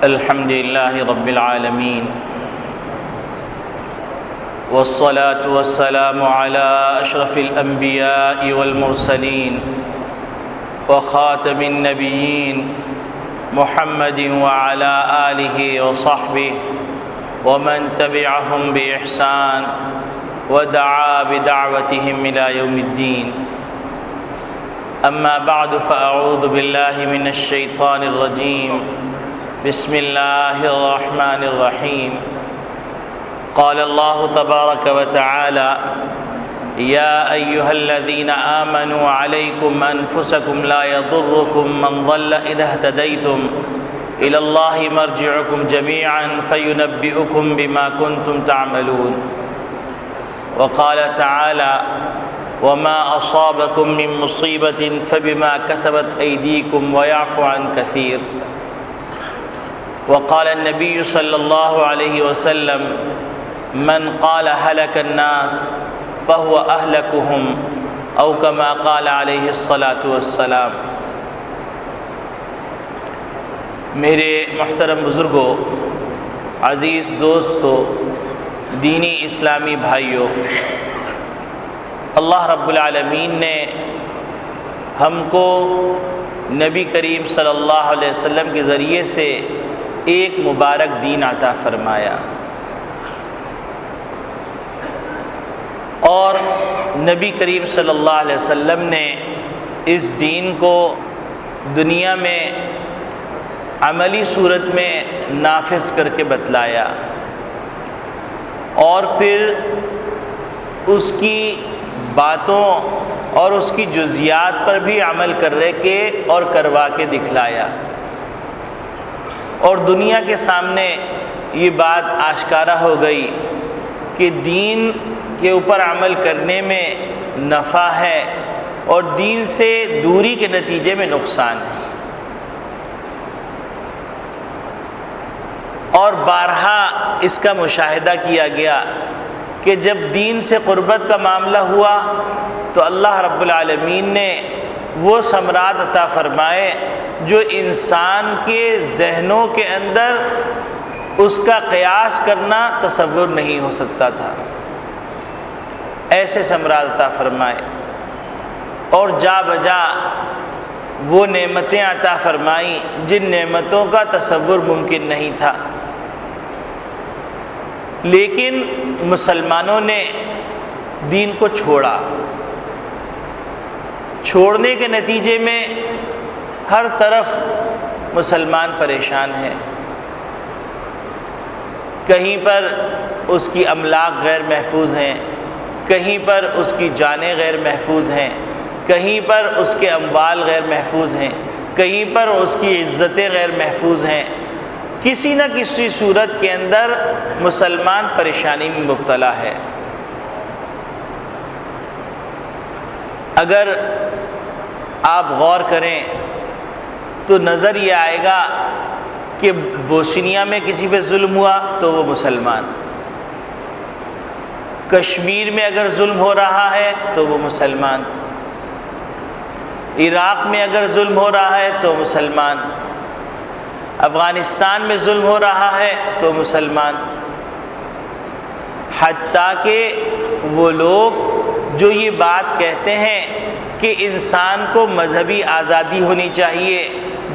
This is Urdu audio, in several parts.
الحمد لله رب العالمين، والصلاة والسلام على أشرف الأنبياء والمرسلين وخاتم النبيين محمد وعلى آله وصحبه ومن تبعهم بإحسان ودعا بدعوتهم إلى يوم الدين. أما بعد فأعوذ بالله من الشيطان الرجيم. بسم الله الرحمن الرحيم. قال الله تبارك وتعالى: يا أيها الذين آمنوا عليكم أنفسكم لا يضركم من ضل إذا اهتديتم إلى الله مرجعكم جميعا فينبئكم بما كنتم تعملون. وقال تعالى: وما أصابكم من مصيبة فبما كسبت أيديكم ويعفو عن كثير. وقال النبي صلى الله عليه وسلم: من قال هلك الناس فهو أهلكهم، أو كما قال عليه الصلاة والسلام. میرے محترم بزرگوں، عزیز دوستوں، دینی اسلامی بھائیوں، اللہ رب العالمین نے ہم کو نبی کریم صلی اللہ علیہ وسلم کے ذریعے سے ایک مبارک دین عطا فرمایا، اور نبی کریم صلی اللہ علیہ وسلم نے اس دین کو دنیا میں عملی صورت میں نافذ کر کے بتلایا، اور پھر اس کی باتوں اور اس کی جزیات پر بھی عمل کر کے اور کروا کے دکھلایا، اور دنیا کے سامنے یہ بات آشکارا ہو گئی کہ دین کے اوپر عمل کرنے میں نفع ہے اور دین سے دوری کے نتیجے میں نقصان ہے. اور بارہا اس کا مشاہدہ کیا گیا کہ جب دین سے قربت کا معاملہ ہوا تو اللہ رب العالمین نے وہ ثمرات عطا فرمائے جو انسان کے ذہنوں کے اندر اس کا قیاس کرنا تصور نہیں ہو سکتا تھا. ایسے ثمرات عطا فرمائے، اور جا بجا وہ نعمتیں عطا فرمائیں جن نعمتوں کا تصور ممکن نہیں تھا. لیکن مسلمانوں نے دین کو چھوڑنے کے نتیجے میں ہر طرف مسلمان پریشان ہے. کہیں پر اس کی املاک غیر محفوظ ہیں، کہیں پر اس کی جانیں غیر محفوظ ہیں، کہیں پر اس کے اموال غیر محفوظ ہیں، کہیں پر اس کی عزتیں غیر محفوظ ہیں. کسی نہ کسی صورت کے اندر مسلمان پریشانی میں مبتلا ہے. اگر آپ غور کریں تو نظر یہ آئے گا کہ بوسنیا میں کسی پہ ظلم ہوا تو وہ مسلمان، کشمیر میں اگر ظلم ہو رہا ہے تو وہ مسلمان، عراق میں اگر ظلم ہو رہا ہے تو مسلمان، افغانستان میں ظلم ہو رہا ہے تو مسلمان. حتیٰ کہ وہ لوگ جو یہ بات کہتے ہیں کہ انسان کو مذہبی آزادی ہونی چاہیے،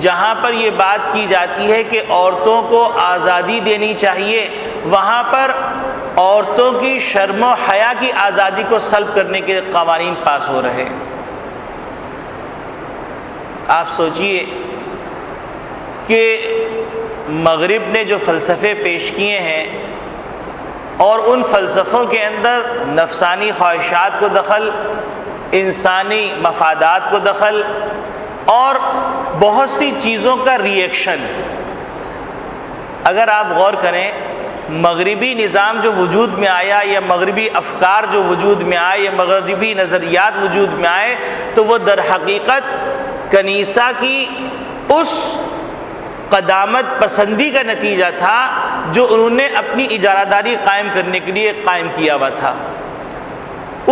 جہاں پر یہ بات کی جاتی ہے کہ عورتوں کو آزادی دینی چاہیے، وہاں پر عورتوں کی شرم و حیا کی آزادی کو سلب کرنے کے قوانین پاس ہو رہے ہیں. آپ سوچئے کہ مغرب نے جو فلسفے پیش کیے ہیں اور ان فلسفوں کے اندر نفسانی خواہشات کو دخل، انسانی مفادات کو دخل، اور بہت سی چیزوں کا ریئیکشن. اگر آپ غور کریں، مغربی نظام جو وجود میں آیا یا مغربی افکار جو وجود میں آئے یا مغربی نظریات وجود میں آئے تو وہ در حقیقت کنیسہ کی اس قدامت پسندی کا نتیجہ تھا جو انہوں نے اپنی اجارہ داری قائم کرنے کے لیے قائم کیا ہوا تھا.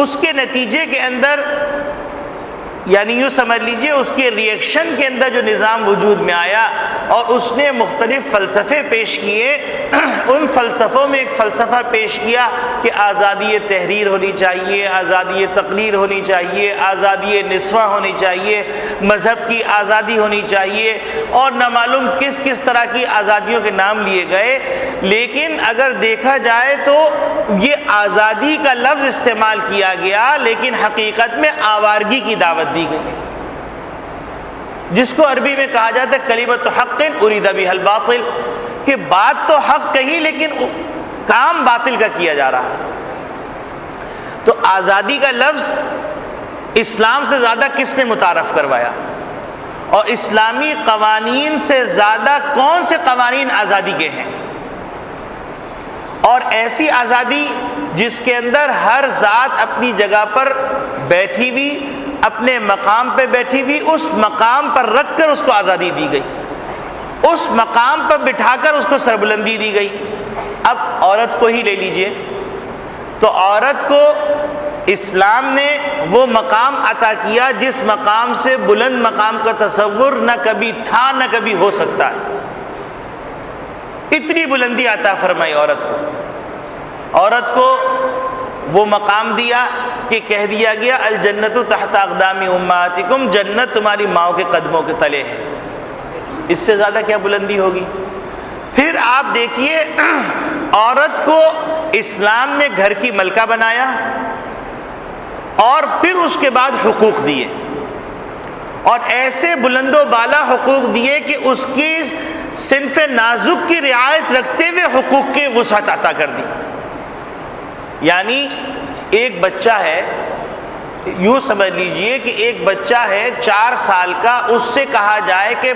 اس کے نتیجے کے اندر یعنی یوں سمجھ لیجئے اس کے ریئیکشن کے اندر جو نظام وجود میں آیا اور اس نے مختلف فلسفے پیش کیے، ان فلسفوں میں ایک فلسفہ پیش کیا کہ آزادی تحریر ہونی چاہیے، آزادی تقریر ہونی چاہیے، آزادی نسواں ہونی چاہیے، مذہب کی آزادی ہونی چاہیے، اور نہ معلوم کس کس طرح کی آزادیوں کے نام لیے گئے۔ لیکن اگر دیکھا جائے تو یہ آزادی کا لفظ استعمال کیا گیا، لیکن حقیقت میں آوارگی کی دعوت دی گئی، جس کو عربی میں کہا جاتا ہے کلمۃ حق ارید بها الباطل، کہ بات تو حق کہی لیکن کام باطل کا کیا جا رہا۔ تو آزادی کا لفظ اسلام سے زیادہ کس نے متعارف کروایا، اور اسلامی قوانین سے زیادہ کون سے قوانین آزادی کے ہیں؟ اور ایسی آزادی جس کے اندر ہر ذات اپنی جگہ پر بیٹھی ہوئی، اپنے مقام پہ بیٹھی ہوئی، اس مقام پر رکھ کر اس کو آزادی دی گئی، اس مقام پر بٹھا کر اس کو سربلندی دی گئی۔ اب عورت کو ہی لے لیجئے، تو عورت کو اسلام نے وہ مقام عطا کیا جس مقام سے بلند مقام کا تصور نہ کبھی تھا نہ کبھی ہو سکتا ہے۔ اتنی بلندی عطا فرمائی عورت کو، عورت کو وہ مقام دیا کہ کہہ دیا گیا الجنت تحت اقدام امہاتکم، جنت تمہاری ماؤں کے قدموں کے تلے ہے۔ اس سے زیادہ کیا بلندی ہوگی؟ پھر آپ دیکھیے عورت کو اسلام نے گھر کی ملکہ بنایا، اور پھر اس کے بعد حقوق دیے، اور ایسے بلند و بالا حقوق دیے کہ اس کی صنف نازک کی رعایت رکھتے ہوئے حقوق کی وسعت عطا کر دی۔ یعنی ایک بچہ ہے، یوں سمجھ لیجئے کہ ایک بچہ ہے 4 سال کا، اس سے کہا جائے کہ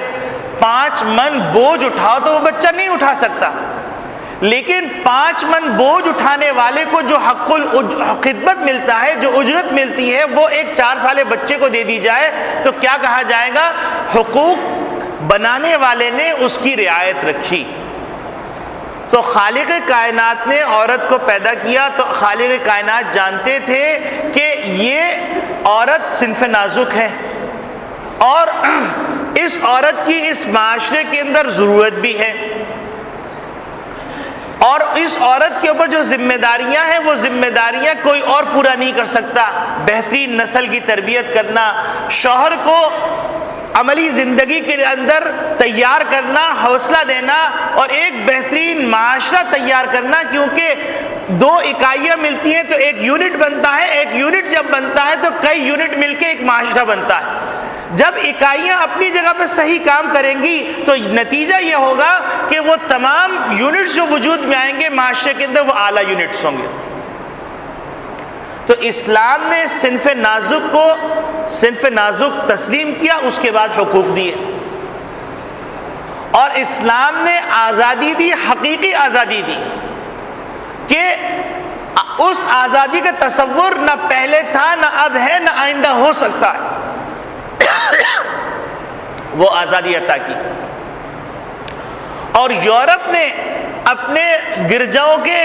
5 من بوجھ اٹھاؤ تو وہ بچہ نہیں اٹھا سکتا، لیکن 5 من بوجھ اٹھانے والے کو جو حق خدمت ملتا ہے، جو اجرت ملتی ہے، وہ ایک 4 سالے بچے کو دے دی جائے تو کیا کہا جائے گا؟ حقوق بنانے والے نے اس کی رعایت رکھی۔ تو خالق کائنات نے عورت کو پیدا کیا تو خالق کائنات جانتے تھے کہ یہ عورت صنف نازک ہے، اور اس عورت کی اس معاشرے کے اندر ضرورت بھی ہے، اور اس عورت کے اوپر جو ذمہ داریاں ہیں وہ ذمہ داریاں کوئی اور پورا نہیں کر سکتا۔ بہترین نسل کی تربیت کرنا، شوہر کو عملی زندگی کے اندر تیار کرنا، حوصلہ دینا، اور ایک بہترین معاشرہ تیار کرنا، کیونکہ 2 اکائیاں ملتی ہیں تو ایک یونٹ بنتا ہے، ایک یونٹ جب بنتا ہے تو کئی یونٹ مل کے ایک معاشرہ بنتا ہے۔ جب اکائیاں اپنی جگہ پہ صحیح کام کریں گی تو نتیجہ یہ ہوگا کہ وہ تمام یونٹس جو وجود میں آئیں گے معاشرے کے اندر وہ اعلیٰ یونٹس ہوں گے۔ تو اسلام نے صنف نازک کو صنف نازک تسلیم کیا، اس کے بعد حقوق دیے، اور اسلام نے آزادی دی، حقیقی آزادی دی کہ اس آزادی کا تصور نہ پہلے تھا، نہ اب ہے، نہ آئندہ ہو سکتا ہے۔ وہ آزادی عطا کی، اور یورپ نے اپنے گرجاؤں کے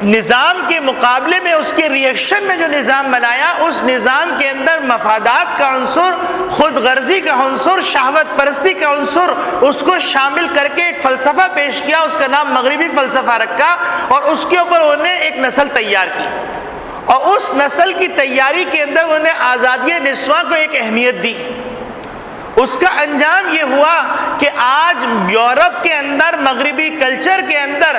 نظام کے مقابلے میں اس کے ریئیکشن میں جو نظام بنایا، اس نظام کے اندر مفادات کا عنصر، خود غرضی کا عنصر، شہوت پرستی کا عنصر، اس کو شامل کر کے ایک فلسفہ پیش کیا، اس کا نام مغربی فلسفہ رکھا، اور اس کے اوپر انہوں نے ایک نسل تیار کی، اور اس نسل کی تیاری کے اندر انہوں نے آزادی نسواں کو ایک اہمیت دی۔ اس کا انجام یہ ہوا کہ آج یورپ کے اندر، مغربی کلچر کے اندر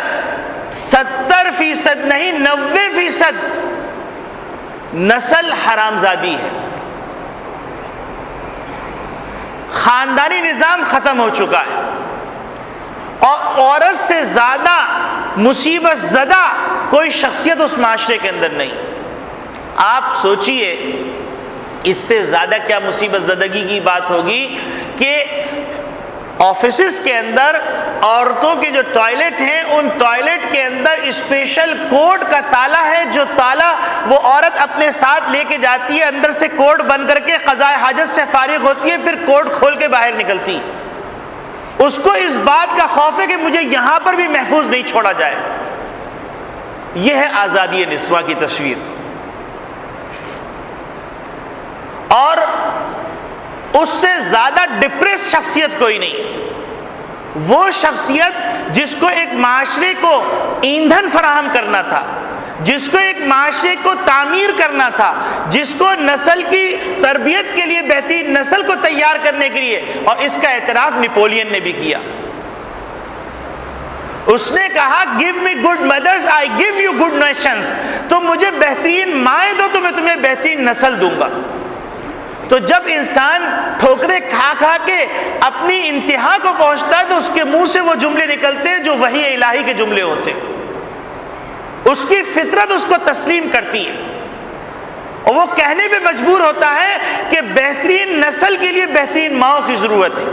70% نہیں 90% نسل حرامزادی ہے، خاندانی نظام ختم ہو چکا ہے، اور عورت سے زیادہ مصیبت زدہ کوئی شخصیت اس معاشرے کے اندر نہیں۔ آپ سوچئے اس سے زیادہ کیا مصیبت زدگی کی بات ہوگی کہ آفیسز کے اندر عورتوں کے جو ٹوائلٹ ہیں، ان ٹوائلٹ کے اندر اسپیشل کوڈ کا تالا ہے، جو تالا وہ عورت اپنے ساتھ لے کے جاتی ہے، اندر سے کوڈ بند کر کے قضاء حاجت سے فارغ ہوتی ہے، پھر کوڈ کھول کے باہر نکلتی۔ اس کو اس بات کا خوف ہے کہ مجھے یہاں پر بھی محفوظ نہیں چھوڑا جائے۔ یہ ہے آزادی نسواں کی تصویر۔ اور اس سے زیادہ ڈپریس شخصیت کوئی نہیں. وہ شخصیت جس کو ایک معاشرے کو ایندھن فراہم کرنا تھا، جس کو ایک معاشرے کو تعمیر کرنا تھا، جس کو نسل کی تربیت کے لیے بہترین نسل کو تیار کرنے کے لیے، اور اس کا اعتراف نپولین نے بھی کیا. اس نے کہا give me good mothers I give you good nations. تم مجھے بہترین مائیں دو تو میں تمہیں بہترین نسل دوں گا. تو جب انسان ٹھوکریں کھا کھا کے اپنی انتہا کو پہنچتا ہے تو اس کے منہ سے وہ جملے نکلتے ہیں جو وحی الہی کے جملے ہوتے ہیں. اس کی فطرت اس کو تسلیم کرتی ہے اور وہ کہنے پہ مجبور ہوتا ہے کہ بہترین نسل کے لیے بہترین ماؤں کی ضرورت ہے.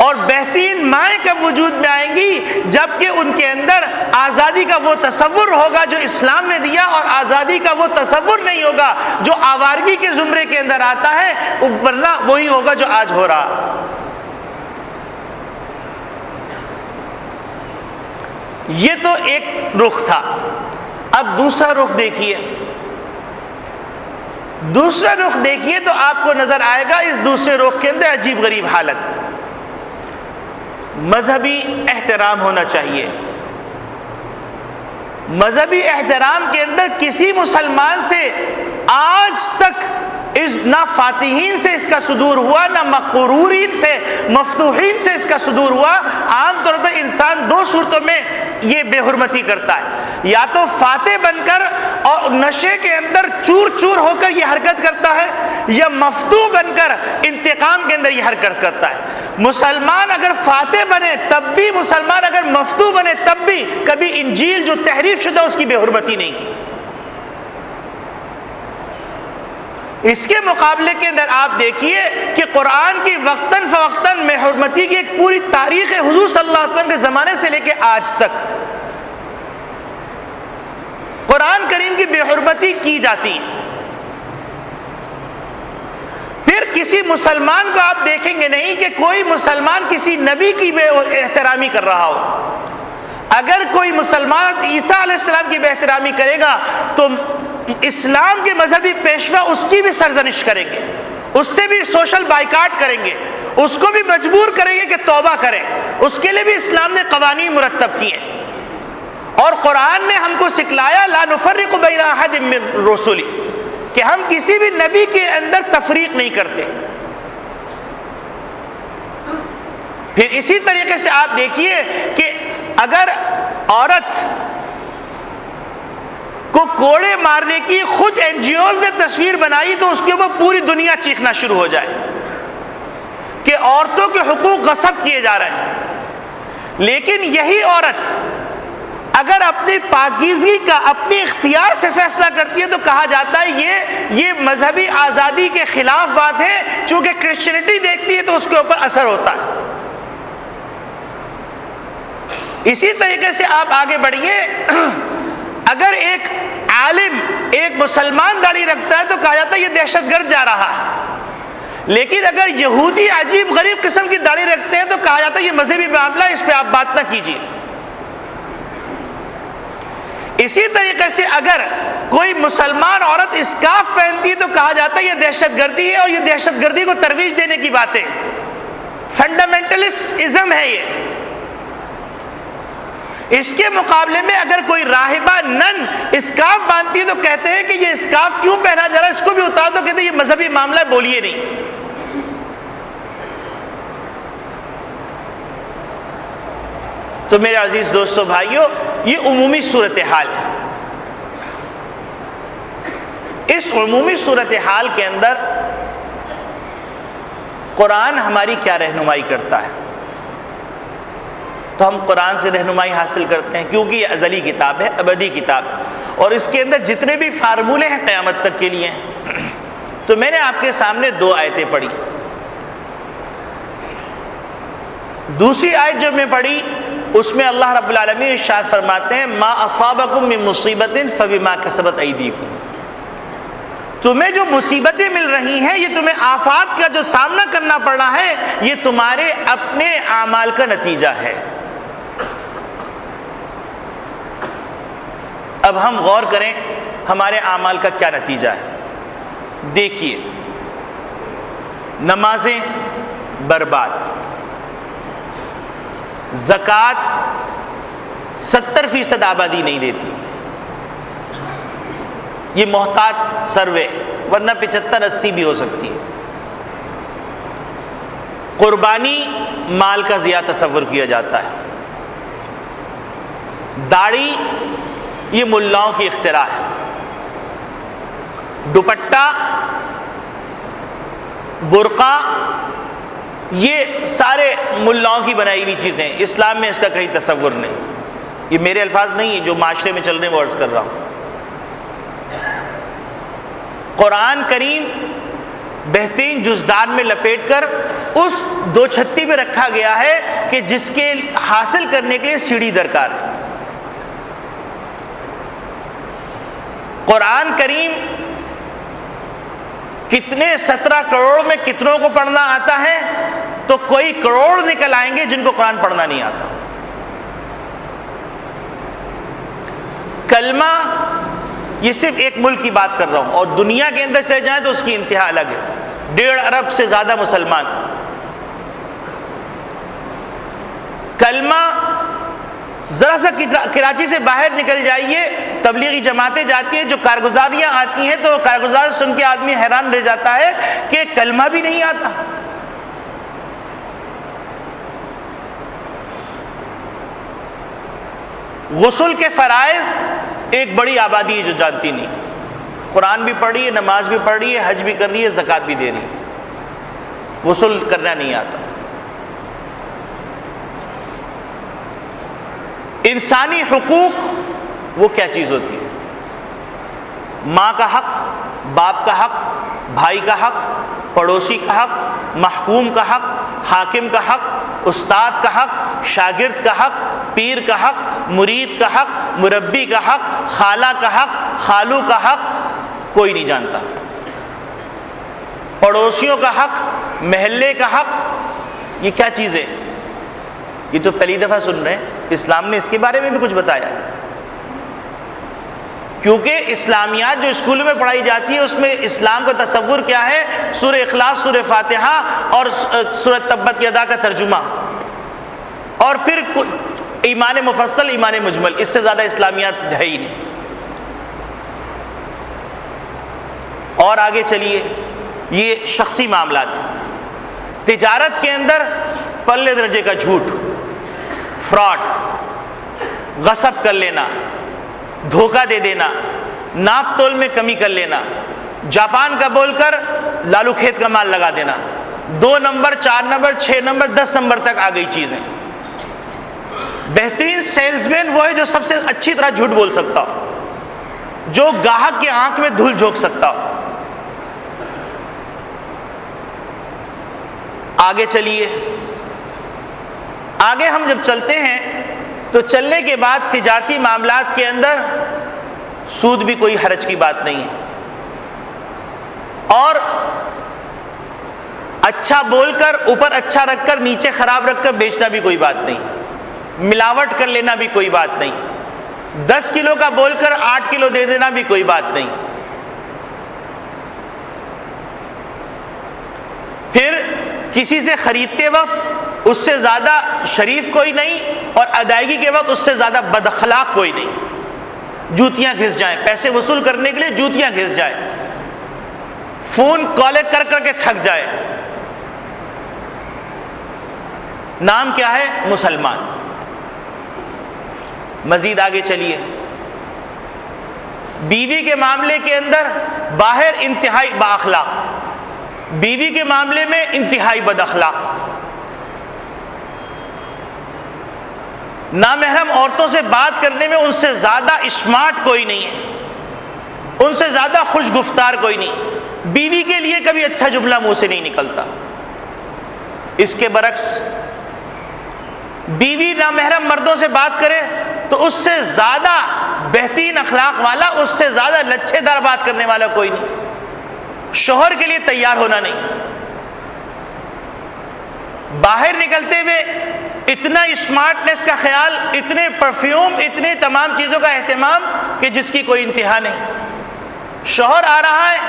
اور بہترین مائیں کب وجود میں آئیں گی؟ جبکہ ان کے اندر آزادی کا وہ تصور ہوگا جو اسلام نے دیا، اور آزادی کا وہ تصور نہیں ہوگا جو آوارگی کے زمرے کے اندر آتا ہے، ورنہ وہی ہوگا جو آج ہو رہا. یہ تو ایک رخ تھا. اب دوسرا رخ دیکھیے. دوسرا رخ دیکھیے تو آپ کو نظر آئے گا اس دوسرے رخ کے اندر عجیب غریب حالت. مذہبی احترام ہونا چاہیے. مذہبی احترام کے اندر کسی مسلمان سے آج تک نہ فاتحین سے اس کا صدور ہوا، نہ مقرورین سے مفتوحین سے اس کا صدور ہوا. عام طور پر انسان دو صورتوں میں یہ بے حرمتی کرتا ہے، یا تو فاتح بن کر اور نشے کے اندر چور چور ہو کر یہ حرکت کرتا ہے، یا مفتوح بن کر انتقام کے اندر یہ حرکت کرتا ہے. مسلمان اگر فاتح بنے تب بھی، مسلمان اگر مفتوح بنے تب بھی کبھی انجیل جو تحریف شدہ اس کی بے حرمتی نہیں کی. اس کے مقابلے کے اندر آپ دیکھیے کہ قرآن کی وقتاً فوقتاً بے حرمتی کی ایک پوری تاریخ ہے. حضور صلی اللہ علیہ وسلم کے زمانے سے لے کے آج تک قرآن کریم کی بے حرمتی کی جاتی ہے. پھر کسی مسلمان کو آپ دیکھیں گے نہیں کہ کوئی مسلمان کسی نبی کی بے احترامی کر رہا ہو. اگر کوئی مسلمان عیسیٰ علیہ السلام کی بے احترامی کرے گا تو اسلام کے مذہبی پیشوا اس کی بھی سرزنش کریں گے، اس سے بھی سوشل بائیکاٹ کریں گے، اس کو بھی مجبور کریں گے کہ توبہ کرے. اس کے لیے بھی اسلام نے قوانین مرتب کیے. اور قرآن نے ہم کو سکھلایا لا نفرق بین احد من رسلی، کہ ہم کسی بھی نبی کے اندر تفریق نہیں کرتے. پھر اسی طریقے سے آپ دیکھیے کہ اگر عورت کو کوڑے مارنے کی خود این جی اوز نے تصویر بنائی تو اس کے اوپر پوری دنیا چیخنا شروع ہو جائے کہ عورتوں کے حقوق غصب کیے جا رہے ہیں. لیکن یہی عورت اگر اپنی پاکیزگی کا اپنی اختیار سے فیصلہ کرتی ہے تو کہا جاتا ہے یہ مذہبی آزادی کے خلاف بات ہے. چونکہ کرسچینٹی دیکھتی ہے تو اس کے اوپر اثر ہوتا ہے. اسی طریقے سے آپ آگے بڑھیے. اگر ایک عالم ایک مسلمان داڑھی رکھتا ہے تو کہا جاتا ہے یہ دہشت گرد جا رہا ہے. لیکن اگر یہودی عجیب غریب قسم کی داڑھی رکھتے ہیں تو کہا جاتا ہے یہ مذہبی معاملہ ہے، اس پہ آپ بات نہ کیجیے. اسی طریقے سے اگر کوئی مسلمان عورت اسکارف پہنتی ہے تو کہا جاتا ہے یہ دہشت گردی ہے اور یہ دہشت گردی کو ترویج دینے کی باتیں، فنڈامنٹلسٹ ازم ہے یہ. اس کے مقابلے میں اگر کوئی راہبہ نن اسکارف باندھتی ہے تو کہتے ہیں کہ یہ اسکارف کیوں پہنا جا رہا ہے، اس کو بھی اتار دو. کہتے ہیں یہ مذہبی معاملہ ہے، بولیے نہیں. تو میرے عزیز دوستو بھائیو، یہ عمومی صورتحال ہے. اس عمومی صورتحال کے اندر قرآن ہماری کیا رہنمائی کرتا ہے؟ تو ہم قرآن سے رہنمائی حاصل کرتے ہیں کیونکہ یہ ازلی کتاب ہے، ابدی کتاب ہے، اور اس کے اندر جتنے بھی فارمولے ہیں قیامت تک کے لیے ہیں. تو میں نے آپ کے سامنے 2 آیتیں پڑھی. دوسری آیت جو میں پڑھی اس میں اللہ رب العالمین ارشاد فرماتے ہیں ما اصابکم من مصیبت فبما کسبت ایدیکم. تمہیں جو مصیبتیں مل رہی ہیں، یہ تمہیں آفات کا جو سامنا کرنا پڑ رہا ہے، یہ تمہارے اپنے اعمال کا نتیجہ ہے. اب ہم غور کریں ہمارے اعمال کا کیا نتیجہ ہے. دیکھیے نمازیں برباد، زکوٰۃ 70% آبادی نہیں دیتی، یہ محتاط سروے، ورنہ 75-80 بھی ہو سکتی ہے۔ قربانی مال کا ضیاع تصور کیا جاتا ہے۔ داڑھی یہ ملاؤں کی اختراع ہے، دوپٹہ، برقع، یہ سارے ملاؤں کی بنائی ہوئی چیزیں، اسلام میں اس کا کہیں تصور نہیں۔ یہ میرے الفاظ نہیں ہیں، جو معاشرے میں چل رہے ہیں وہ عرض کر رہا ہوں۔ قرآن کریم بہترین جزدان میں لپیٹ کر اس دو چھتی پہ رکھا گیا ہے کہ جس کے حاصل کرنے کے لیے سیڑھی درکار ہے۔ قرآن کریم کتنے 17 کروڑ میں کتنوں کو پڑھنا آتا ہے؟ تو کوئی کروڑ نکل آئیں گے جن کو قرآن پڑھنا نہیں آتا۔ کلمہ، یہ صرف ایک ملک کی بات کر رہا ہوں، اور دنیا کے اندر چلے جائیں تو اس کی انتہا الگ ہے۔ 1.5 ارب سے زیادہ مسلمان۔ کلمہ، ذرا سا کراچی سے باہر نکل جائیے، تبلیغی جماعتیں جاتی ہیں، جو کارگزاریاں آتی ہیں تو کارگزار سن کے آدمی حیران رہ جاتا ہے کہ کلمہ بھی نہیں آتا۔ غسل کے فرائض ایک بڑی آبادی ہے جو جانتی نہیں، قرآن بھی پڑھ رہی ہے، نماز بھی پڑھ رہی ہے، حج بھی کر رہی ہے، زکوٰۃ بھی دے رہی ہے، غسل کرنا نہیں آتا۔ انسانی حقوق وہ کیا چیز ہوتی ہے؟ ماں کا حق، باپ کا حق، بھائی کا حق، پڑوسی کا حق، محکوم کا حق، حاکم کا حق، استاد کا حق، شاگرد کا حق، پیر کا حق، مرید کا حق، مربی کا حق، خالہ کا حق، خالو کا حق، کوئی نہیں جانتا۔ پڑوسیوں کا حق، محلے کا حق، یہ کیا چیز ہے؟ یہ تو پہلی دفعہ سن رہے ہیں۔ اسلام نے اس کے بارے میں بھی کچھ بتایا، کیونکہ اسلامیات جو اسکولوں میں پڑھائی جاتی ہے اس میں اسلام کا تصور کیا ہے؟ سورہ اخلاص، سورہ فاتحہ اور سورہ تبت یدا کا ترجمہ، اور پھر ایمان مفصل، ایمان مجمل، اس سے زیادہ اسلامیات ہے ہی نہیں۔ اور آگے چلیے، یہ شخصی معاملات، تجارت کے اندر پلے درجے کا جھوٹ، فراڈ، غصب کر لینا، دھوکہ دے دینا، ناپ تول میں کمی کر لینا، جاپان کا بول کر لالو کھیت کا مال لگا دینا، 2 نمبر، 4 نمبر، 6 نمبر، 10 نمبر تک آ گئی چیزیں۔ بہترین سیلز مین وہ ہے جو سب سے اچھی طرح جھوٹ بول سکتا ہو، جو گاہک کی آنکھ میں دھول جھونک سکتا ہو۔ آگے چلیے، آگے ہم جب چلتے ہیں تو چلنے کے بعد تجارتی معاملات کے اندر سود بھی کوئی حرج کی بات نہیں ہے، اور اچھا بول کر اوپر اچھا رکھ کر نیچے خراب رکھ کر بیچنا بھی کوئی بات نہیں، ملاوٹ کر لینا بھی کوئی بات نہیں، 10 کلو کا بول کر 8 کلو دے دینا بھی کوئی بات نہیں۔ پھر کسی سے خریدتے وقت اس سے زیادہ شریف کوئی نہیں، اور ادائیگی کے وقت اس سے زیادہ بد اخلاق کوئی نہیں۔ جوتیاں گھس جائیں، پیسے وصول کرنے کے لیے جوتیاں گھس جائیں، فون کالیں کر کر کے تھک جائے، نام کیا ہے؟ مسلمان۔ مزید آگے چلیے، بیوی کے معاملے کے اندر باہر انتہائی با اخلاق، بیوی کے معاملے میں انتہائی بد اخلاق، نامحرم عورتوں سے بات کرنے میں ان سے زیادہ اسمارٹ کوئی نہیں ہے، ان سے زیادہ خوش گفتار کوئی نہیں، بیوی کے لیے کبھی اچھا جملہ منہ سے نہیں نکلتا۔ اس کے برعکس بیوی نامحرم مردوں سے بات کرے تو اس سے زیادہ بہترین اخلاق والا، اس سے زیادہ لچھے دار بات کرنے والا کوئی نہیں، شوہر کے لیے تیار ہونا نہیں، باہر نکلتے ہوئے اتنا اسمارٹنس کا خیال، اتنے پرفیوم، اتنے تمام چیزوں کا اہتمام کہ جس کی کوئی انتہا نہیں۔ شوہر آ رہا ہے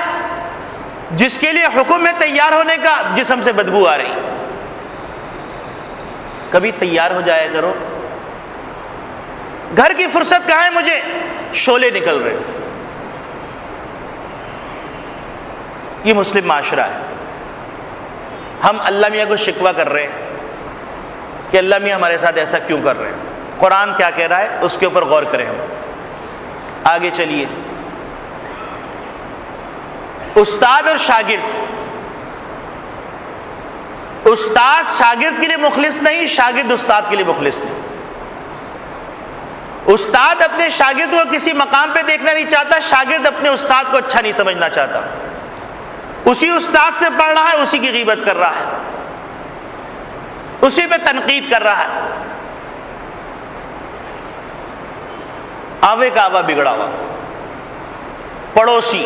جس کے لیے حکم ہے تیار ہونے کا، جسم سے بدبو آ رہی، کبھی تیار ہو جایا کرو۔ گھر کی فرصت کہاں ہے مجھے، شعلے نکل رہے۔ یہ مسلم معاشرہ ہے۔ ہم اللہ میاں کو شکوہ کر رہے ہیں کہ اللہ میاں ہمارے ساتھ ایسا کیوں کر رہے ہیں، قرآن کیا کہہ رہا ہے اس کے اوپر غور کریں ہم۔ آگے چلیے، استاد اور شاگرد، استاد شاگرد کے لیے مخلص نہیں، شاگرد استاد کے لیے مخلص نہیں۔ استاد اپنے شاگرد کو کسی مقام پہ دیکھنا نہیں چاہتا، شاگرد اپنے استاد کو اچھا نہیں سمجھنا چاہتا، اسی استاد سے پڑھ رہا ہے، اسی کی غیبت کر رہا ہے، اسی پہ تنقید کر رہا ہے۔ آوے کا آوا بگڑا ہوا، پڑوسی،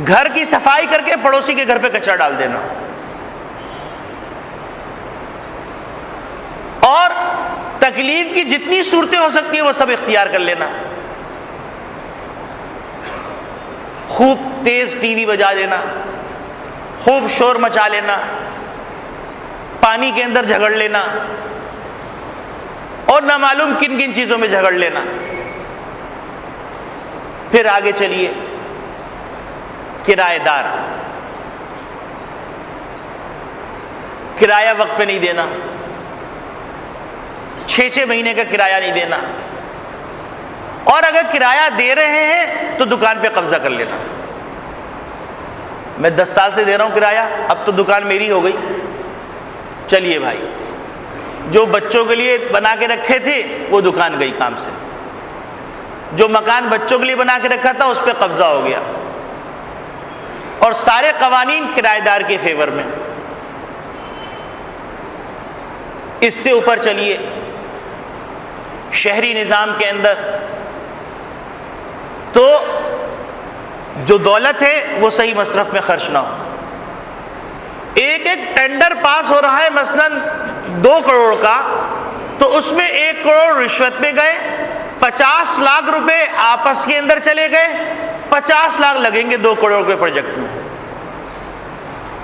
گھر کی صفائی کر کے پڑوسی کے گھر پہ کچرا ڈال دینا، اور تکلیف کی جتنی صورتیں ہو سکتی ہیں وہ سب اختیار کر لینا، خوب تیز ٹی وی بجا لینا، خوب شور مچا لینا، پانی کے اندر جھگڑ لینا، اور نہ معلوم کن کن چیزوں میں جھگڑ لینا۔ پھر آگے چلیے، کرایہ دار، کرایہ وقت پہ نہیں دینا، 6 مہینے کا کرایہ نہیں دینا، اور اگر کرایہ دے رہے ہیں تو دکان پہ قبضہ کر لینا۔ میں 10 سال سے دے رہا ہوں کرایہ، اب تو دکان میری ہو گئی، چلیے بھائی، جو بچوں کے لیے بنا کے رکھے تھے وہ دکان گئی کام سے، جو مکان بچوں کے لیے بنا کے رکھا تھا اس پہ قبضہ ہو گیا، اور سارے قوانین کرایہ دار کے فیور میں۔ اس سے اوپر چلیے، شہری نظام کے اندر تو جو دولت ہے وہ صحیح مصرف میں خرچ نہ ہو۔ ایک ٹینڈر پاس ہو رہا ہے مثلا 2 کروڑ کا، تو اس میں 1 کروڑ رشوت میں گئے، 50 لاکھ روپے آپس کے اندر چلے گئے، 50 لاکھ لگیں گے 2 کروڑ کے پروجیکٹ میں،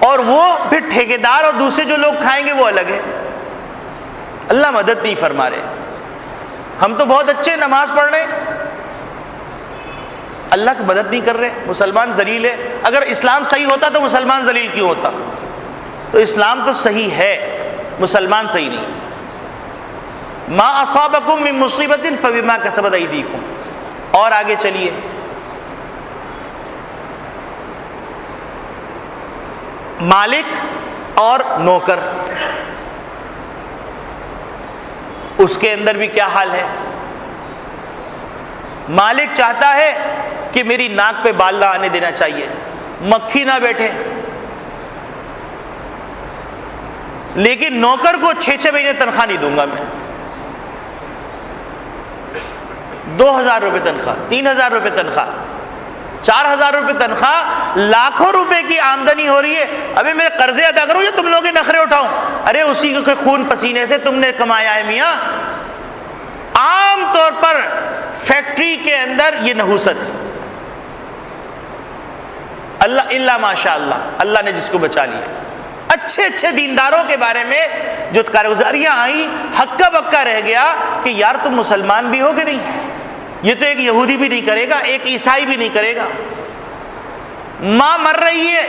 اور وہ پھر ٹھیکیدار اور دوسرے جو لوگ کھائیں گے وہ الگ ہے۔ اللہ مدد نہیں فرما رہے۔ ہم تو بہت اچھے نماز پڑھ رہے ہیں، اللہ کی مدد نہیں کر رہے، مسلمان ذلیل ہے۔ اگر اسلام صحیح ہوتا تو مسلمان ذلیل کیوں ہوتا؟ تو اسلام تو صحیح ہے، مسلمان صحیح نہیں۔ ما اصابکم من مصیبت فبما کسبت ایدیکم۔ اور آگے چلیے، مالک اور نوکر، اس کے اندر بھی کیا حال ہے؟ مالک چاہتا ہے کہ میری ناک پہ بال نہ آنے دینا چاہیے، مکھی نہ بیٹھے، لیکن نوکر کو 6 مہینے تنخواہ نہیں دوں گا میں، 2000 روپے تنخواہ، 3000 روپے تنخواہ، 4000 روپے تنخواہ، لاکھوں روپے کی آمدنی ہو رہی ہے، ابھی میں قرضے ادا کروں یا تم لوگ کے نخرے اٹھاؤں؟ ارے اسی کے خون پسینے سے تم نے کمایا ہے میاں۔ عام طور پر فیکٹری کے اندر یہ نحوست ہے، اللہ ماشاء اللہ نے جس کو بچا لیا۔ اچھے دینداروں کے بارے میں جو کارگزاریاں آئیں، ہکا بکا رہ گیا کہ یار تم مسلمان بھی ہو کہ نہیں؟ یہ تو ایک یہودی بھی نہیں کرے گا، ایک عیسائی بھی نہیں کرے گا۔ ماں مر رہی ہے،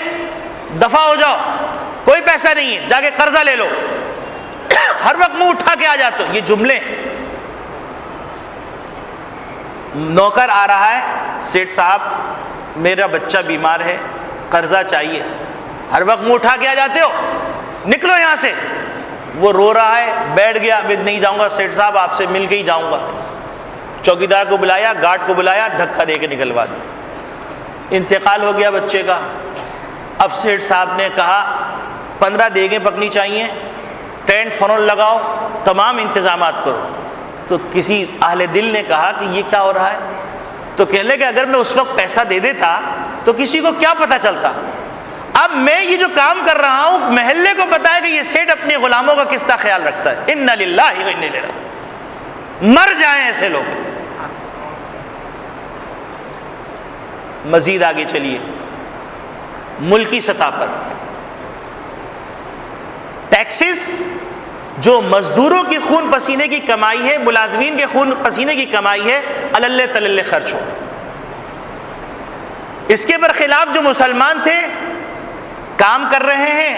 دفع ہو جاؤ، کوئی پیسہ نہیں ہے، جا کے قرضہ لے لو، ہر وقت منہ اٹھا کے آ جاتے ہو، یہ جملے۔ نوکر آ رہا ہے، سیٹھ صاحب میرا بچہ بیمار ہے، قرضہ چاہیے، ہر وقت منہ اٹھا کے آ جاتے ہو، نکلو یہاں سے۔ وہ رو رہا ہے، بیٹھ گیا، میں نہیں جاؤں گا سیٹھ صاحب، آپ سے مل کے ہی جاؤں گا۔ چوکیدار کو بلایا، گارڈ کو بلایا، دھکا دے کے نکلوا دیا، انتقال ہو گیا بچے کا۔ اب سیٹھ صاحب نے کہا 15 دیگیں پکنی چاہیے، ٹینٹ فنول لگاؤ، تمام انتظامات کرو۔ تو کسی اہل دل نے کہا کہ یہ کیا ہو رہا ہے؟ تو کہنے لگے اگر میں اس وقت پیسہ دے دیتا تو کسی کو کیا پتا چلتا؟ اب میں یہ جو کام کر رہا ہوں محلے کو پتا ہے کہ یہ سیٹ اپنے غلاموں کا کس طرح خیال رکھتا ہے۔ انا للہ و انا الیہ راجعون۔ مر جائیں ایسے لوگ۔ مزید آگے چلیے، ملکی سطح پر ٹیکسز جو مزدوروں کی خون پسینے کی کمائی ہے، ملازمین کے خون پسینے کی کمائی ہے، اللہ تللے خرچ ہو۔ اس کے برخلاف جو مسلمان تھے، کام کر رہے ہیں،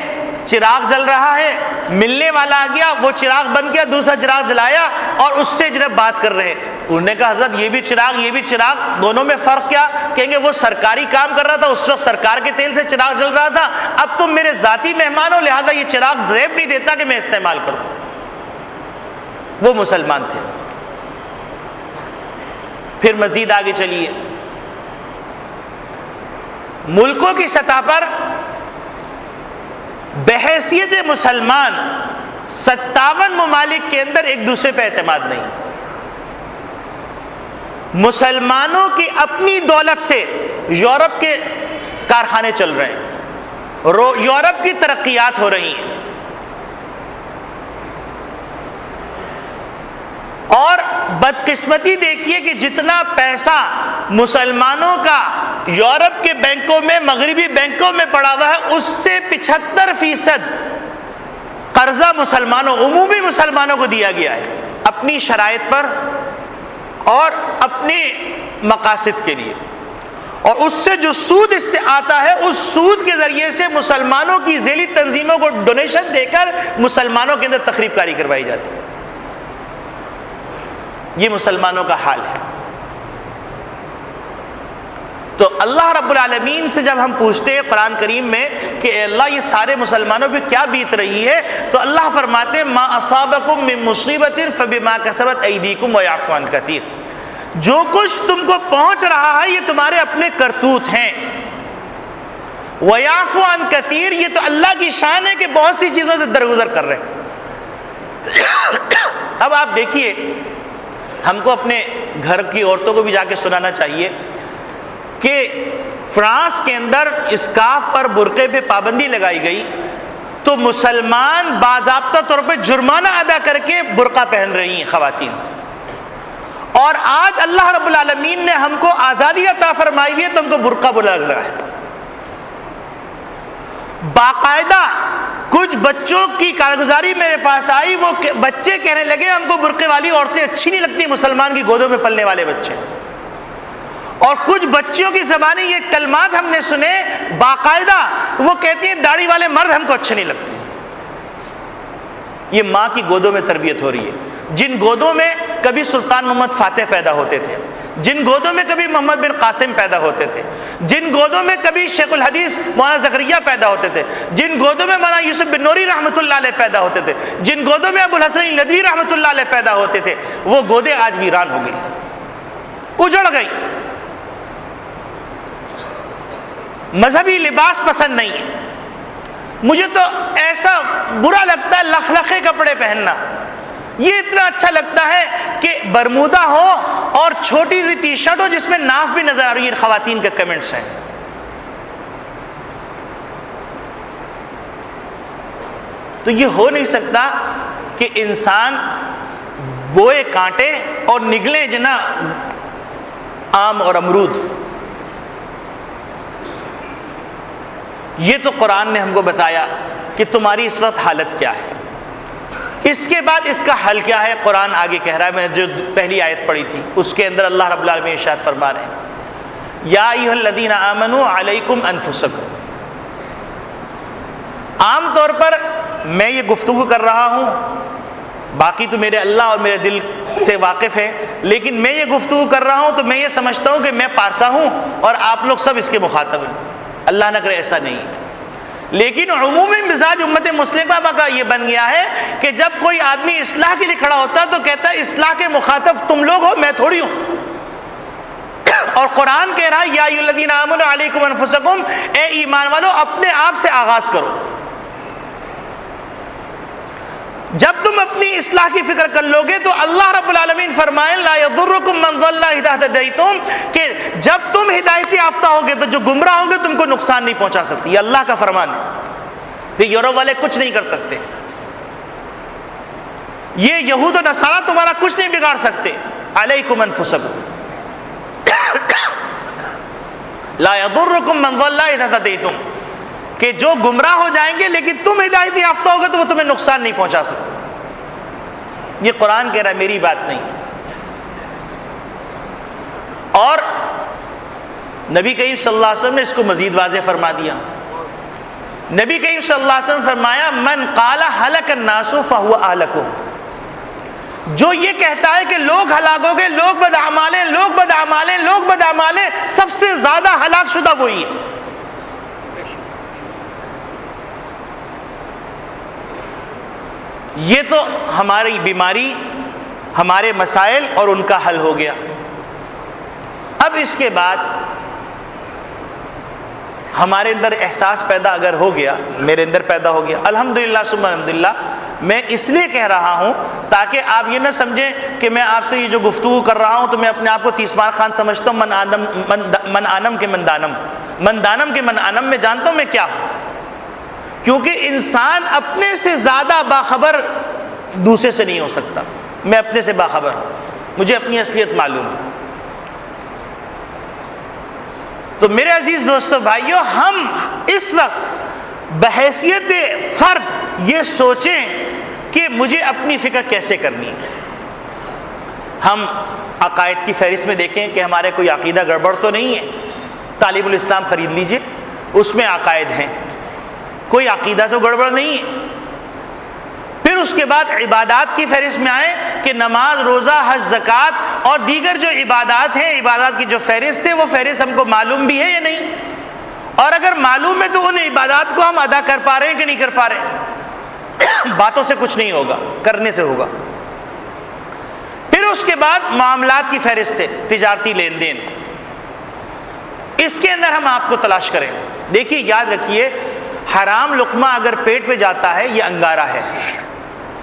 چراغ جل رہا ہے، ملنے والا آ گیا، وہ چراغ بند کیا، دوسرا چراغ جلایا اور اس سے جناب بات کر رہے ہیں۔ انہوں نے کہا حضرت یہ بھی چراغ یہ بھی چراغ، دونوں میں فرق کیا؟ کہیں گے وہ سرکاری کام کر رہا تھا، اس وقت سرکار کے تیل سے چراغ جل رہا تھا، اب تم میرے ذاتی مہمان ہو، لہذا یہ چراغ زیب نہیں دیتا کہ میں استعمال کروں۔ وہ مسلمان تھے۔ پھر مزید آگے چلیے، ملکوں کی سطح پر بحیثیت مسلمان 57 ممالک کے اندر ایک دوسرے پہ اعتماد نہیں۔ مسلمانوں کی اپنی دولت سے یورپ کے کارخانے چل رہے ہیں، یورپ کی ترقیات ہو رہی ہیں، اور بدقسمتی دیکھیے کہ جتنا پیسہ مسلمانوں کا یورپ کے بینکوں میں، مغربی بینکوں میں پڑا ہوا ہے، اس سے 75% قرضہ مسلمانوں، عمومی مسلمانوں کو دیا گیا ہے، اپنی شرائط پر اور اپنے مقاصد کے لیے، اور اس سے جو سود آتا ہے، اس سود کے ذریعے سے مسلمانوں کی ذیلی تنظیموں کو ڈونیشن دے کر مسلمانوں کے اندر تخریب کاری کروائی جاتی ہے۔ یہ مسلمانوں کا حال ہے۔ تو اللہ رب العالمین سے جب ہم پوچھتے ہیں قرآن کریم میں کہ اے اللہ یہ سارے مسلمانوں پہ کیا بیت رہی ہے، تو اللہ فرماتے ہیں ما اصابکم من مصیبت فبما کسبت ایدیکم ویعفو عن کثیر، جو کچھ تم کو پہنچ رہا ہے یہ تمہارے اپنے کرتوت ہیں، ویعفو عن کثیر، یہ تو اللہ کی شان ہے کہ بہت سی چیزوں سے درگزر کر رہے ہیں۔ اب آپ دیکھیے، ہم کو اپنے گھر کی عورتوں کو بھی جا کے سنانا چاہیے کہ فرانس کے اندر اسکارف پر برقعے پہ پابندی لگائی گئی تو مسلمان باضابطہ طور پہ جرمانہ ادا کر کے برقع پہن رہی ہیں خواتین، اور آج اللہ رب العالمین نے ہم کو آزادی عطا فرمائی ہوئی ہے تو ہم کو برقع بلا لگ رہا ہے۔ باقاعدہ کچھ بچوں کی کارگزاری میرے پاس آئی، وہ بچے کہنے لگے ہم کو برقعے والی عورتیں اچھی نہیں لگتی، مسلمان کی گودوں میں پلنے والے بچے، اور کچھ بچیوں کی زبانی یہ کلمات ہم نے سنے باقاعدہ، وہ کہتی ہیں داڑھی والے مرد ہم کو اچھے نہیں لگتے۔ یہ ماں کی گودوں میں تربیت ہو رہی ہے، جن گودوں میں کبھی سلطان محمد فاتح پیدا ہوتے تھے، جن گودوں میں کبھی محمد بن قاسم پیدا ہوتے تھے، جن گودوں میں کبھی شیخ الحدیث مولانا زکریا پیدا ہوتے تھے، جن گودوں میں مولانا یوسف بن نوری رحمۃ اللہ علیہ پیدا ہوتے تھے، جن گودوں میں ابو الحسن ندوی رحمۃ اللہ علیہ پیدا ہوتے تھے، وہ گودیں آج ویران ہو گئی، اجڑ گئی۔ مذہبی لباس پسند نہیں ہے، مجھے تو ایسا برا لگتا ہے لخلخے کپڑے پہننا، یہ اتنا اچھا لگتا ہے کہ برمودا ہو اور چھوٹی سی ٹی شرٹ ہو جس میں ناف بھی نظر آ رہی ہے۔ خواتین کے کمنٹس ہیں۔ تو یہ ہو نہیں سکتا کہ انسان بوئے کانٹے اور نگلے جنا آم اور امرود۔ یہ تو قرآن نے ہم کو بتایا کہ تمہاری اس وقت حالت کیا ہے۔ اس کے بعد اس کا حل کیا ہے؟ قرآن آگے کہہ رہا ہے، میں جو پہلی آیت پڑھی تھی اس کے اندر اللہ رب العالمین ارشاد فرما رہے ہیں یا ایھا الذین آمنوا علیکم انفسکم۔ عام طور پر میں یہ گفتگو کر رہا ہوں، باقی تو میرے اللہ اور میرے دل سے واقف ہے، لیکن میں یہ گفتگو کر رہا ہوں تو میں یہ سمجھتا ہوں کہ میں پارسا ہوں اور آپ لوگ سب اس کے مخاطب ہیں۔ اللہ نہ کرے ایسا نہیں ہے، لیکن عمومی مزاج امت مسلمہ کا یہ بن گیا ہے کہ جب کوئی آدمی اصلاح کے لیے کھڑا ہوتا ہے تو کہتا ہے اصلاح کے مخاطب تم لوگ ہو، میں تھوڑی ہوں۔ اور قرآن کہہ رہا ہے یا ایھا الذین آمنوا علیکم انفسکم، اے ایمان والو اپنے آپ سے آغاز کرو۔ جب تم اپنی اصلاح کی فکر کر لو گے تو اللہ رب العالمین فرمائے لا یضرکم من ضل اذا اهتدیتم، کہ جب تم ہدایت یافتہ ہوگے تو جو گمراہ ہوں گے تم کو نقصان نہیں پہنچا سکتی۔ یہ اللہ کا فرمان ہے، پھر یورپ والے کچھ نہیں کر سکتے، یہ یہود و نصارہ تمہارا کچھ نہیں بگاڑ سکتے۔ علیکم انفسکم، لا یضرکم من ضل اذا ہدیتم، کہ جو گمراہ ہو جائیں گے لیکن تم ہدایت یافتہ ہوگے تو وہ تمہیں نقصان نہیں پہنچا سکتے. یہ قرآن کہہ رہا ہے، میری بات نہیں. اور نبی کریم صلی اللہ علیہ وسلم نے اس کو مزید واضح فرما دیا. نبی کریم صلی اللہ علیہ وسلم فرمایا من قال ہلک الناس فہو اہلکہم، جو یہ کہتا ہے کہ لوگ ہلاک ہو گئے، لوگ بداعمال ہیں، لوگ بداعمال ہیں، لوگ بداعمال ہیں، سب سے زیادہ ہلاک شدہ وہی ہے. یہ تو ہماری بیماری، ہمارے مسائل اور ان کا حل ہو گیا. اب اس کے بعد ہمارے اندر احساس پیدا اگر ہو گیا، میرے اندر پیدا ہو گیا، الحمدللہ ثم الحمدللہ. میں اس لیے کہہ رہا ہوں تاکہ آپ یہ نہ سمجھیں کہ میں آپ سے یہ جو گفتگو کر رہا ہوں تو میں اپنے آپ کو تیسمار خان سمجھتا ہوں. من آنم کے من دانم کے من آنم میں جانتا ہوں میں کیا ہوں. کیونکہ انسان اپنے سے زیادہ باخبر دوسرے سے نہیں ہو سکتا. میں اپنے سے باخبر ہوں، مجھے اپنی اصلیت معلوم ہے. تو میرے عزیز دوستو بھائیو، ہم اس وقت بحیثیت فرد یہ سوچیں کہ مجھے اپنی فکر کیسے کرنی ہے. ہم عقائد کی فہرست میں دیکھیں کہ ہمارے کوئی عقیدہ گڑبڑ تو نہیں ہے. طالب الاسلام خرید لیجئے، اس میں عقائد ہیں، کوئی عقیدہ تو گڑبڑ نہیں ہے. پھر اس کے بعد عبادات کی فہرست میں آئے کہ نماز، روزہ، حج، زکوٰۃ اور دیگر جو عبادات ہیں، عبادات کی جو فہرست ہے وہ فہرست ہم کو معلوم بھی ہے یا نہیں، اور اگر معلوم ہے تو ان عبادات کو ہم ادا کر پا رہے ہیں کہ نہیں کر پا رہے. باتوں سے کچھ نہیں ہوگا، کرنے سے ہوگا. پھر اس کے بعد معاملات کی فہرست ہے، تجارتی لین دین. اس کے اندر ہم آپ کو تلاش کریں. دیکھیے یاد رکھیے، حرام لقمہ اگر پیٹ میں جاتا ہے یہ انگارہ ہے.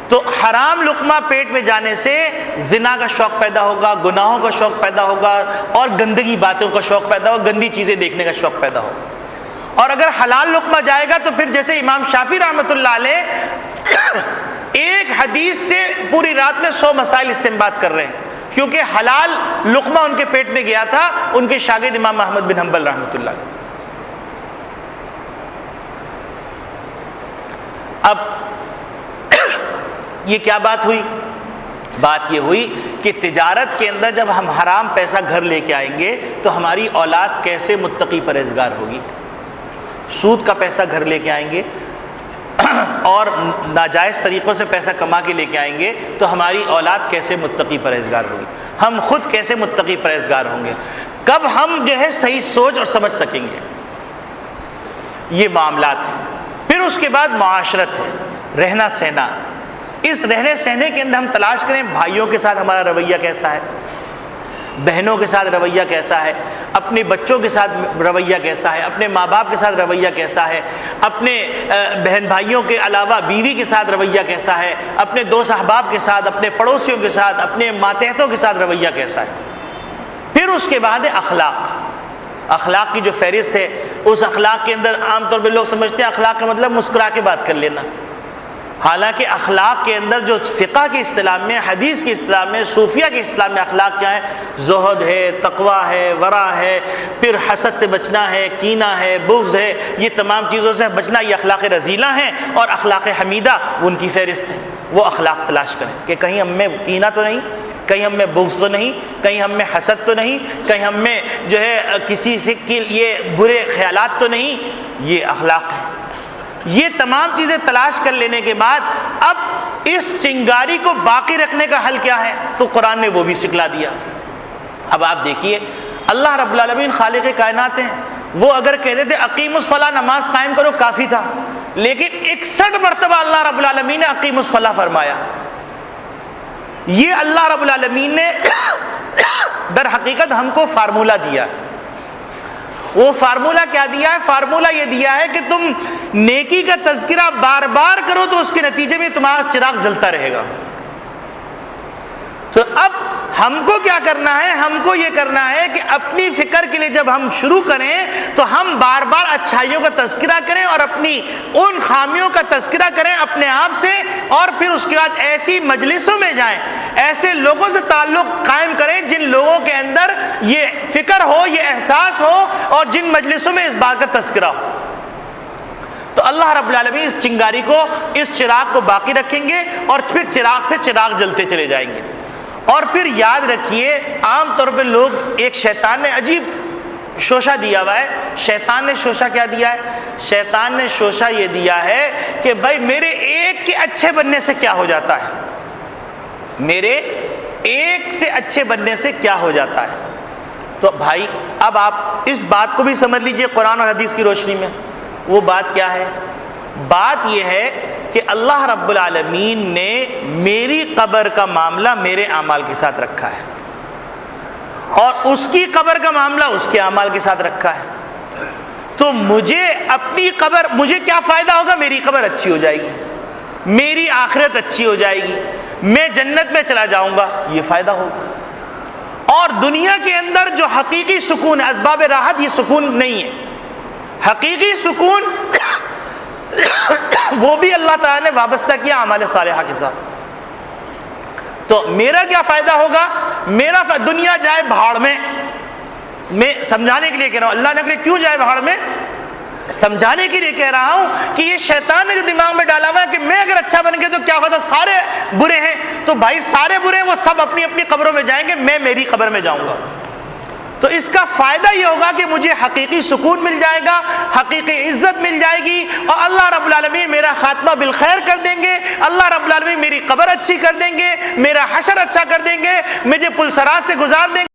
تو حرام لقمہ پیٹ میں جانے سے زنا کا شوق پیدا ہوگا، گناہوں کا شوق پیدا ہوگا، اور گندگی باتوں کا شوق پیدا ہوگا، گندی چیزیں دیکھنے کا شوق پیدا ہوگا. اور اگر حلال لقمہ جائے گا تو پھر جیسے امام شافعی رحمۃ اللہ علیہ ایک حدیث سے پوری رات میں 100 مسائل استنباط کر رہے ہیں، کیونکہ حلال لقمہ ان کے پیٹ میں گیا تھا. ان کے شاگرد امام احمد بن حنبل رحمۃ اللہ علیہ. اب یہ کیا بات ہوئی؟ بات یہ ہوئی کہ تجارت کے اندر جب ہم حرام پیسہ گھر لے کے آئیں گے تو ہماری اولاد کیسے متقی پرہیزگار ہوگی. سود کا پیسہ گھر لے کے آئیں گے اور ناجائز طریقوں سے پیسہ کما کے لے کے آئیں گے تو ہماری اولاد کیسے متقی پرہیزگار ہوگی. ہم خود کیسے متقی پرہیزگار ہوں گے؟ کب ہم جو ہے صحیح سوچ اور سمجھ سکیں گے؟ یہ معاملات ہیں. پھر اس کے بعد معاشرت ہے، رہنا سہنا. اس رہنے سہنے کے اندر ہم تلاش کریں بھائیوں کے ساتھ ہمارا رویہ کیسا ہے، بہنوں کے ساتھ رویہ کیسا ہے، اپنے بچوں کے ساتھ رویہ کیسا ہے، اپنے ماں باپ کے ساتھ رویہ کیسا ہے، اپنے بہن بھائیوں کے علاوہ بیوی کے ساتھ رویہ کیسا ہے، اپنے دوست احباب کے ساتھ، اپنے پڑوسیوں کے ساتھ، اپنے ماتحتوں کے ساتھ رویہ کیسا ہے. پھر اس کے بعد ہے اخلاق. اخلاق کی جو فہرست ہے، اس اخلاق کے اندر عام طور پہ لوگ سمجھتے ہیں اخلاق کا مطلب مسکرا کے بات کر لینا. حالانکہ اخلاق کے اندر جو فقہ کی اصطلاح میں، حدیث کی اصطلاح میں، صوفیہ کی اصطلاح میں اخلاق کیا ہے؟ زہد ہے، تقویٰ ہے، ورع ہے، پھر حسد سے بچنا ہے، کینہ ہے، بغض ہے. یہ تمام چیزوں سے بچنا یہ اخلاق رذیلہ ہیں. اور اخلاق حمیدہ ان کی فہرست ہے. وہ اخلاق تلاش کریں کہ کہیں ہم میں کینہ تو نہیں، کہیں ہم میں بغض تو نہیں، کہیں ہم میں حسد تو نہیں، کہیں ہم میں جو ہے کسی سے یہ برے خیالات تو نہیں. یہ اخلاق ہے. یہ تمام چیزیں تلاش کر لینے کے بعد اب اس چنگاری کو باقی رکھنے کا حل کیا ہے؟ تو قرآن نے وہ بھی سکھلا دیا. اب آپ دیکھیے اللہ رب العالمین خالق کائنات ہیں. وہ اگر کہتے تھے اقیم الصلاۃ، نماز قائم کرو، کافی تھا. لیکن 61 مرتبہ اللہ رب العالمین نے اقیم الصلاۃ فرمایا. یہ اللہ رب العالمین نے در حقیقت ہم کو فارمولہ دیا. وہ فارمولہ کیا دیا ہے؟ فارمولہ یہ دیا ہے کہ تم نیکی کا تذکرہ بار بار کرو تو اس کے نتیجے میں تمہارا چراغ جلتا رہے گا. تو اب ہم کو کیا کرنا ہے؟ ہم کو یہ کرنا ہے کہ اپنی فکر کے لیے جب ہم شروع کریں تو ہم بار بار اچھائیوں کا تذکرہ کریں اور اپنی ان خامیوں کا تذکرہ کریں، اپنے آپ سے، اور پھر اس کے بعد ایسی مجلسوں میں جائیں، ایسے لوگوں سے تعلق قائم کریں جن لوگوں کے اندر یہ فکر ہو، یہ احساس ہو، اور جن مجلسوں میں اس بات کا تذکرہ ہو۔ تو اللہ رب العالمین اس چنگاری کو، اس چراغ کو باقی رکھیں گے، اور پھر چراغ سے چراغ جلتے چلے جائیں گے۔ اور پھر یاد رکھیے، عام طور پہ لوگ، ایک شیطان نے عجیب شوشہ دیا ہوا ہے۔ شیطان نے شوشہ کیا دیا ہے؟ شیطان نے شوشہ یہ دیا ہے کہ بھائی میرے ایک کے اچھے بننے سے کیا ہو جاتا ہے، میرے ایک سے اچھے بننے سے کیا ہو جاتا ہے۔ تو بھائی اب آپ اس بات کو بھی سمجھ لیجئے قرآن اور حدیث کی روشنی میں۔ وہ بات کیا ہے؟ بات یہ ہے کہ اللہ رب العالمین نے میری قبر کا معاملہ میرے اعمال کے ساتھ رکھا ہے، اور اس کی قبر کا معاملہ اس کے اعمال کے ساتھ رکھا ہے۔ تو مجھے اپنی قبر، مجھے کیا فائدہ ہوگا؟ میری قبر اچھی ہو جائے گی، میری آخرت اچھی ہو جائے گی، میں جنت میں چلا جاؤں گا، یہ فائدہ ہوگا۔ اور دنیا کے اندر جو حقیقی سکون ہے، اسباب راحت، یہ سکون نہیں ہے۔ حقیقی سکون وہ بھی اللہ تعالیٰ نے وابستہ کیا اعمال صالحہ کے ساتھ۔ تو میرا کیا فائدہ ہوگا؟ میرا دنیا جائے بھاڑ میں، میں سمجھانے کے لیے کہہ رہا ہوں، اللہ نے کہ کیوں جائے بھاڑ میں، سمجھانے کے لیے کہہ رہا ہوں کہ یہ شیطان نے جو دماغ میں ڈالا ہوا ہے کہ میں اگر اچھا بن گیا تو کیا فائدہ، سارے برے ہیں، تو بھائی سارے برے ہیں، وہ سب اپنی اپنی قبروں میں جائیں گے، میں میری قبر میں جاؤں گا۔ تو اس کا فائدہ یہ ہوگا کہ مجھے حقیقی سکون مل جائے گا، حقیقی عزت مل جائے گی، اور اللہ رب العالمین میرا خاتمہ بالخیر کر دیں گے، اللہ رب العالمین میری قبر اچھی کر دیں گے، میرا حشر اچھا کر دیں گے، مجھے پل صراط سے گزار دیں گے۔